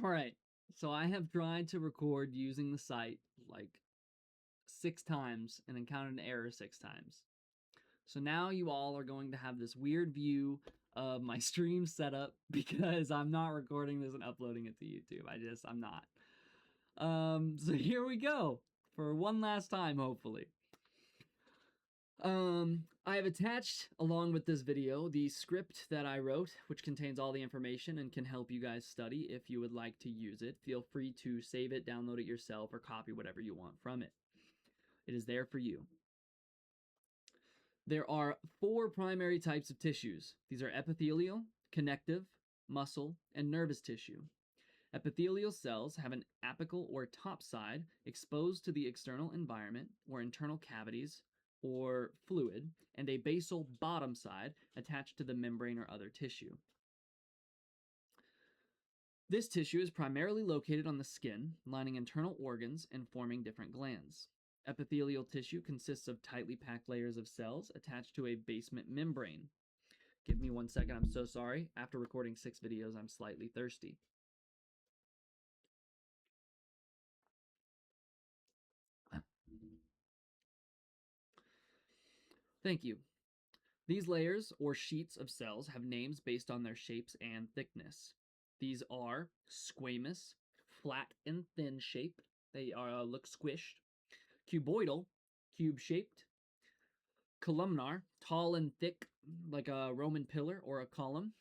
All right. So I have tried to record using the site like 6 times and encountered an error 6 times. So now you all are going to have this weird view of my stream setup because I'm not recording this and uploading it to YouTube. I'm not. So here we go for one last time, hopefully. I have attached, along with this video, the script that I wrote, which contains all the information and can help you guys study if you would like to use it. Feel free to save it, download it yourself, or copy whatever you want from it. It is there for you. There are 4 primary types of tissues. These are epithelial, connective, muscle, and nervous tissue. Epithelial cells have an apical or top side exposed to the external environment or internal cavities or fluid, and a basal bottom side attached to the membrane or other tissue. This tissue is primarily located on the skin, lining internal organs and forming different glands. Epithelial tissue consists of tightly packed layers of cells attached to a basement membrane. Give me 1 second, I'm so sorry. After recording 6 videos, I'm slightly thirsty. Thank you. These layers, or sheets of cells, have names based on their shapes and thickness. These are squamous, flat and thin shape. They look squished. Cuboidal, cube-shaped. Columnar, tall and thick, like a Roman pillar or a column.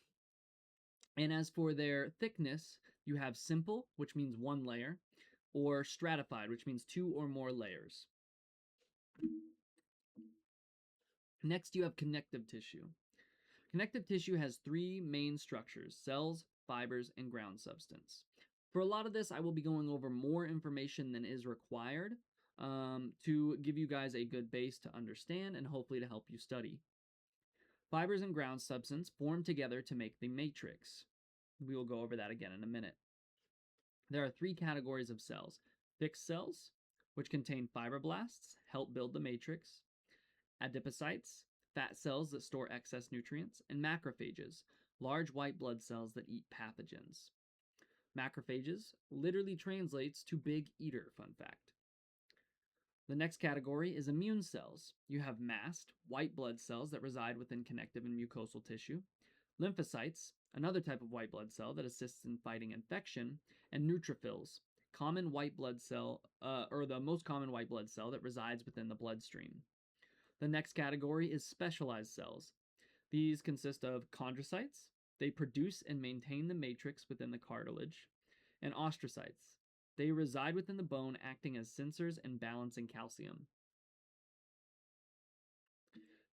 And as for their thickness, you have simple, which means 1 layer, or stratified, which means 2 or more layers. Next, you have connective tissue. Connective tissue has 3 main structures: cells, fibers, and ground substance. For a lot of this, I will be going over more information than is required to give you guys a good base to understand and hopefully to help you study. Fibers and ground substance form together to make the matrix. We will go over that again in a minute. There are 3 categories of cells: fixed cells, which contain fibroblasts, help build the matrix; adipocytes, fat cells that store excess nutrients; and macrophages, large white blood cells that eat pathogens. Macrophages literally translates to big eater, fun fact. The next category is immune cells. You have mast, white blood cells that reside within connective and mucosal tissue; lymphocytes, another type of white blood cell that assists in fighting infection; and neutrophils, common white blood cell, or the most common white blood cell that resides within the bloodstream. The next category is specialized cells. These consist of chondrocytes. They produce and maintain the matrix within the cartilage. And astrocytes. They reside within the bone, acting as sensors and balancing calcium.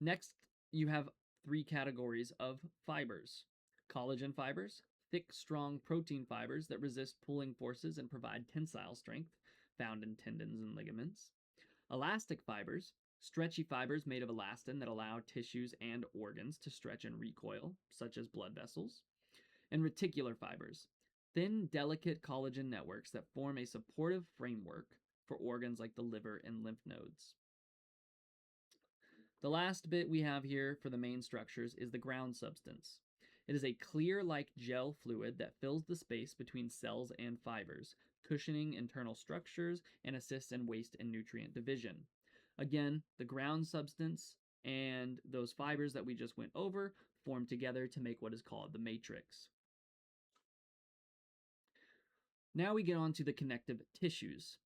Next, you have 3 categories of fibers: collagen fibers, thick, strong protein fibers that resist pulling forces and provide tensile strength, found in tendons and ligaments; elastic fibers, stretchy fibers made of elastin that allow tissues and organs to stretch and recoil, such as blood vessels; and reticular fibers, thin, delicate collagen networks that form a supportive framework for organs like the liver and lymph nodes. The last bit we have here for the main structures is the ground substance. It is a clear-like gel fluid that fills the space between cells and fibers, cushioning internal structures and assists in waste and nutrient division. Again, the ground substance and those fibers that we just went over form together to make what is called the matrix. Now we get on to the connective tissues.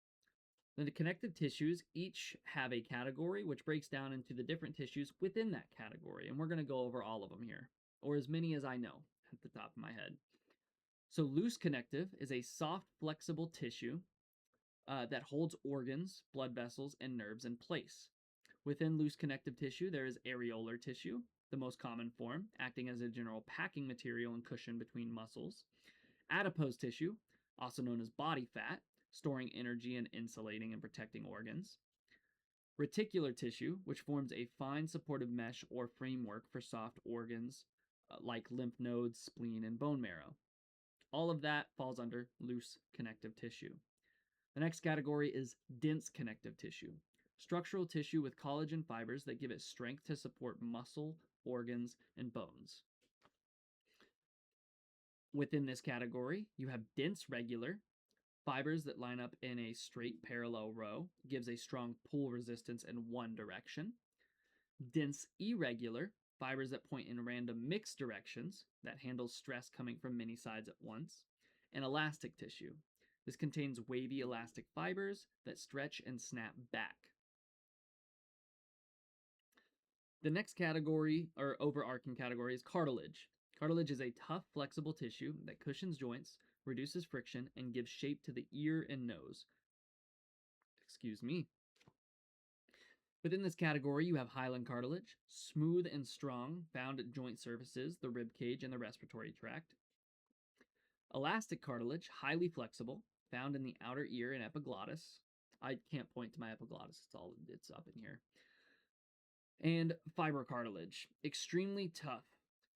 The connective tissues each have a category which breaks down into the different tissues within that category, and we're going to go over all of them here, or as many as I know at the top of my head. So loose connective is a soft, flexible tissue that holds organs, blood vessels, and nerves in place. Within loose connective tissue, there is areolar tissue, the most common form, acting as a general packing material and cushion between muscles; adipose tissue, also known as body fat, storing energy and insulating and protecting organs; reticular tissue, which forms a fine supportive mesh or framework for soft organs like lymph nodes, spleen, and bone marrow. All of that falls under loose connective tissue. The next category is dense connective tissue, structural tissue with collagen fibers that give it strength to support muscle, organs, and bones. Within this category, you have dense regular, fibers that line up in a straight parallel row, gives a strong pull resistance in one direction. Dense irregular, fibers that point in random mixed directions, that handles stress coming from many sides at once. And elastic tissue. This contains wavy elastic fibers that stretch and snap back. The next category, or overarching category, is cartilage. Cartilage is a tough, flexible tissue that cushions joints, reduces friction, and gives shape to the ear and nose. Excuse me. Within this category, you have hyaline cartilage, smooth and strong, found at joint surfaces, the rib cage, and the respiratory tract. Elastic cartilage, highly flexible, found in the outer ear and epiglottis. I can't point to my epiglottis, it's up in here. And fibrocartilage, extremely tough,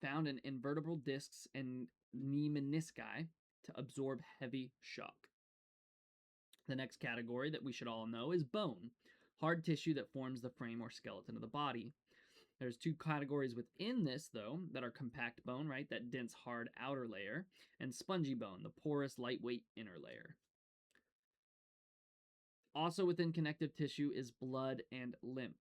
found in invertebral discs and knee menisci to absorb heavy shock. The next category that we should all know is bone, hard tissue that forms the frame or skeleton of the body. There's two categories within this, though, that are compact bone, right, that dense, hard outer layer, and spongy bone, the porous, lightweight inner layer. Also within connective tissue is blood and lymph.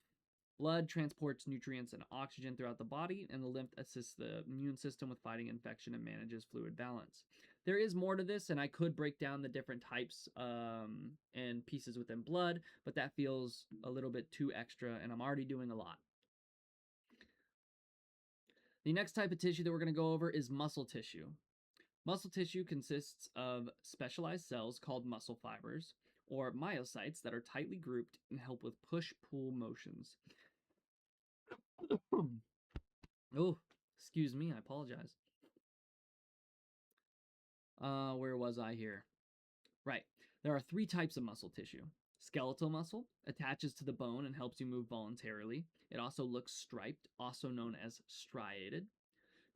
Blood transports nutrients and oxygen throughout the body, and the lymph assists the immune system with fighting infection and manages fluid balance. There is more to this, and I could break down the different types and pieces within blood, but that feels a little bit too extra, and I'm already doing a lot. The next type of tissue that we're going to go over is muscle tissue. Muscle tissue consists of specialized cells called muscle fibers, or myocytes, that are tightly grouped and help with push-pull motions. Oh, excuse me, I apologize. Where was I here? Right. There are three types of muscle tissue. Skeletal muscle attaches to the bone and helps you move voluntarily. It also looks striped, also known as striated.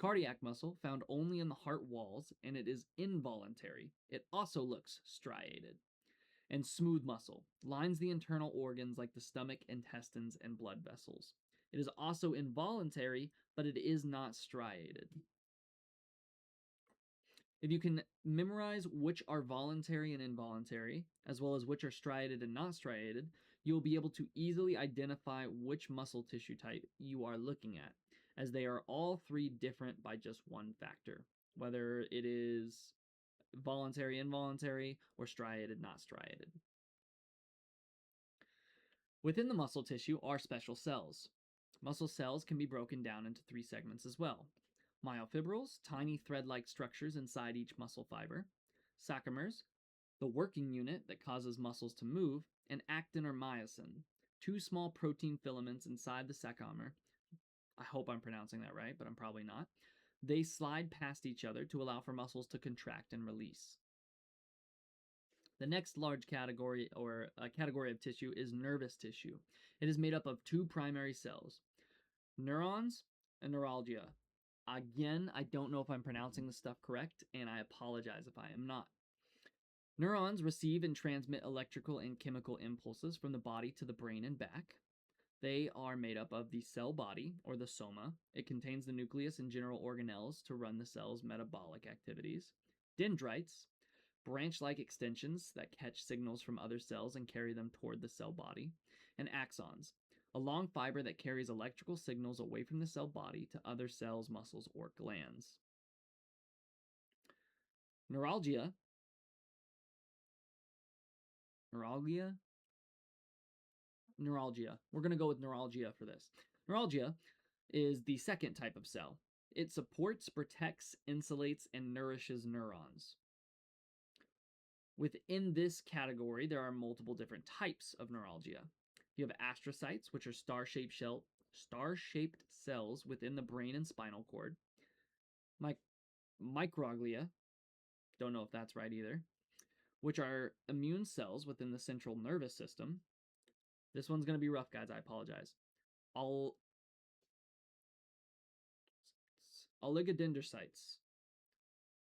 Cardiac muscle, found only in the heart walls, and it is involuntary. It also looks striated. And smooth muscle lines the internal organs like the stomach, intestines, and blood vessels. It is also involuntary, but it is not striated. If you can memorize which are voluntary and involuntary, as well as which are striated and not striated, you'll be able to easily identify which muscle tissue type you are looking at, as they are all three different by just one factor, whether it is voluntary, involuntary, or striated, not striated. Within the muscle tissue are special cells. Muscle cells can be broken down into three segments as well. Myofibrils, tiny thread-like structures inside each muscle fiber. Sarcomers, the working unit that causes muscles to move. And actin or myosin, two small protein filaments inside the sarcomer. I hope I'm pronouncing that right, but I'm probably not. They slide past each other to allow for muscles to contract and release. The next large category, or category of tissue, is nervous tissue. It is made up of two primary cells, neurons and neuralgia. Again, I don't know if I'm pronouncing this stuff correct, and I apologize if I am not. Neurons receive and transmit electrical and chemical impulses from the body to the brain and back. They are made up of the cell body, or the soma. It contains the nucleus and general organelles to run the cell's metabolic activities. Dendrites, branch-like extensions that catch signals from other cells and carry them toward the cell body. And axons, a long fiber that carries electrical signals away from the cell body to other cells, muscles, or glands. Neuralgia. We're going to go with neuralgia for this. Neuralgia is the second type of cell. It supports, protects, insulates, and nourishes neurons. Within this category, there are multiple different types of neuralgia. You have astrocytes, which are star-shaped cells within the brain and spinal cord. Microglia, don't know if that's right either, which are immune cells within the central nervous system. This one's going to be rough, guys. I apologize. Oligodendrocytes,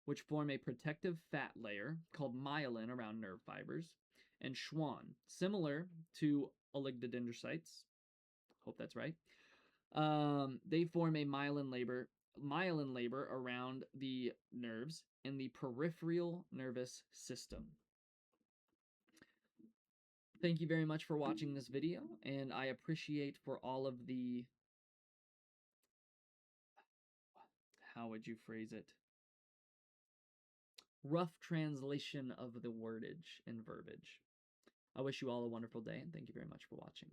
which form a protective fat layer called myelin around nerve fibers. And Schwann, similar to oligodendrocytes. Hope that's right. They form a myelin myelin labor around the nerves in the peripheral nervous system. Thank you very much for watching this video, and I appreciate for all of the, how would you phrase it? Rough translation of the wordage and verbiage. I wish you all a wonderful day, and thank you very much for watching.